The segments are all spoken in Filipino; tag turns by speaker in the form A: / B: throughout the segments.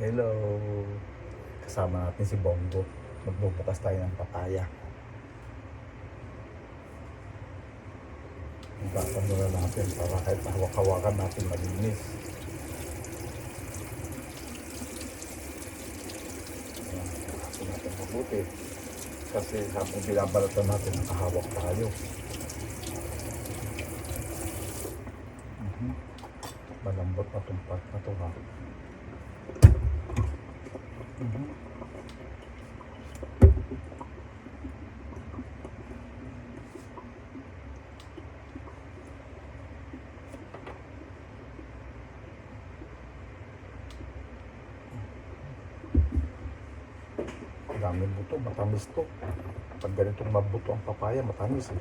A: Hello! Kasama natin si Bongo. Magbubukas tayo ng papaya. Bukasan muna natin para kahit hawak-hawakan natin malinis. Ayan, bukasan natin mabuti. Kasi habang binabalatan natin, nakahawak tayo. Malambot na itong part na ito, ha. Daming buto, matamis to. Pag ganitong mabuto ang papaya, matamis eh.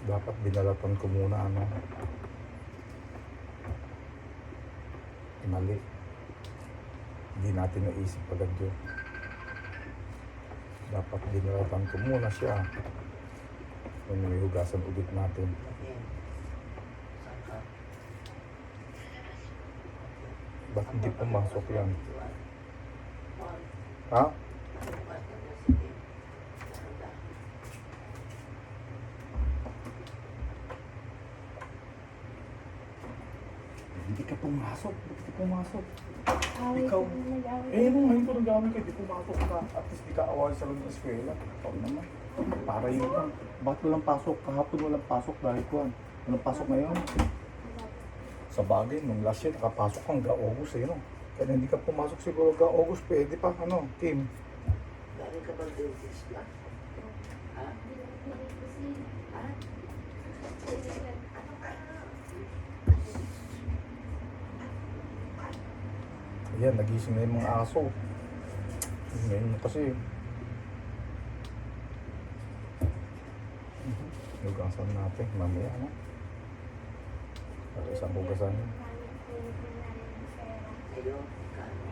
A: Dapat binalatan ko muna mali. Hindi natin naisip agad yun. Dapat binalatan ko muna siya. Kung may hugasan ulit natin. Ba't hindi pumasok yan? Ha? Hindi ka pumasok. Hindi ka pumasok. Ikaw. Ngayon ko nag-away ka. Hindi pumasok ka. At least di ka awal sa loob ng eskwela. Ikaw naman. Para yun lang. Bakit walang pasok? Kahapon walang pasok dahil kuhan. Walang pasok ngayon. Sa bagay, nung last year, nakapasok hanggang August eh, no? Kaya hindi ka pumasok siguro hanggang August, pwede pa, Kim?
B: Galing ka bang dentist ka? Ha? Ha?
A: Ayan, nagising na yung mga aso. Ngayon kasi, hugasan natin, mamaya, no? Para isang hugasan.
B: Ayo, kano?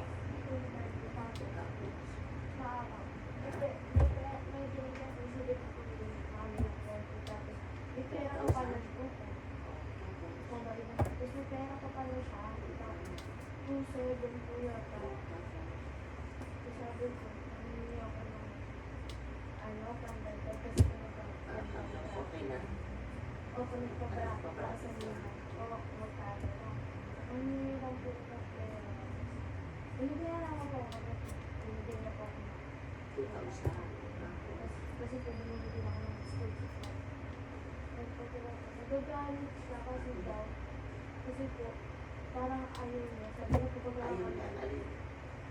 B: Okay na.
C: Kasi po binibigyan ako ng school supply. Nagagalit siya kasi daw. Kasi po, parang ayaw niya. Sabi niya po pag
B: Ayun yan, alin.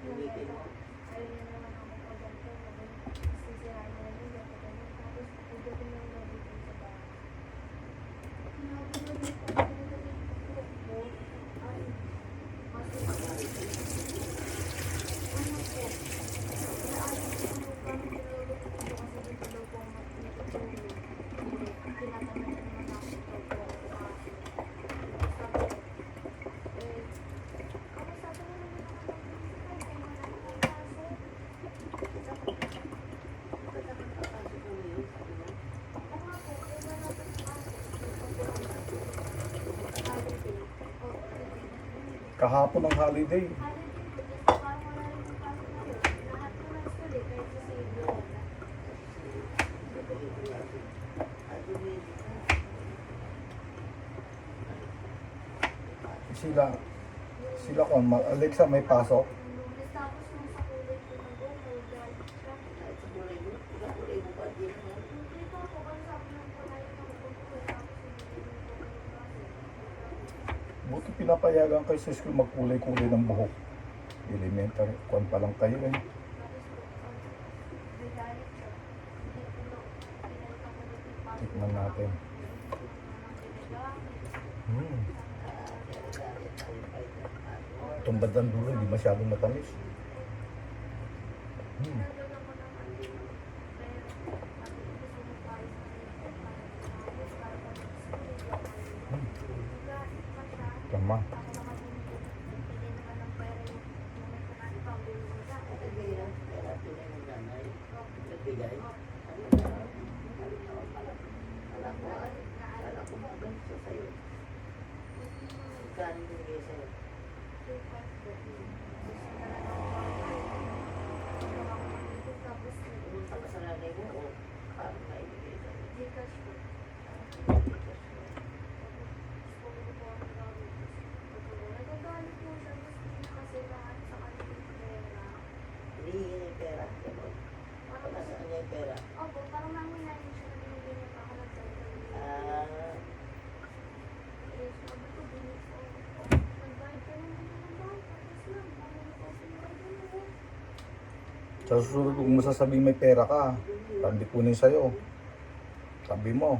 B: Hindi mo.
C: ayaw niya naman ako pag-ganto. Sisirain niya namin ganto ganyan. Tapos pagdating ng gabi po sa bahay. Nakapagdating po ako po. Ay, ano po?
A: Kahapon ang holiday. Sila kung Alexa may pasok. Buti pinapayagan kayo sa school magkulay-kulay ng buhok. Elementary, kuwan pa lang kayo eh. Tikman natin. Itong bandang dulo, hindi masyadong matamis. Tama.
B: Nagbigay. Alam ko, ganito sa'yo. Magkano binigay sa'yo?
C: po. Gusto na lang ako gawa ko ng ipon, tapos
B: Pumunta ka sa nanay mo o parang naibigay ka rin.
C: Gcash po.
B: Tapos,
C: Tapos bumili po ako ng gamit. Nagagalit po siya, gusto niya kasi lahat sa kanya yung pera.
B: hinihingi niya yung pera. Ganon.
C: Parang
B: Pagka sa kanya yung pera.
C: Opo, parang nangyayari siya na binigyan niya pa ako ng cellphone.
B: Ah,
C: Eh, sabi ko, binigyan ko. Nagbayad ka naman ng bawat. Tapos lang, bumili ko ako ng ano.
A: Sa susunod, kung mo sasabing may pera ka, hindi kunin sa'yo. Sabi mo,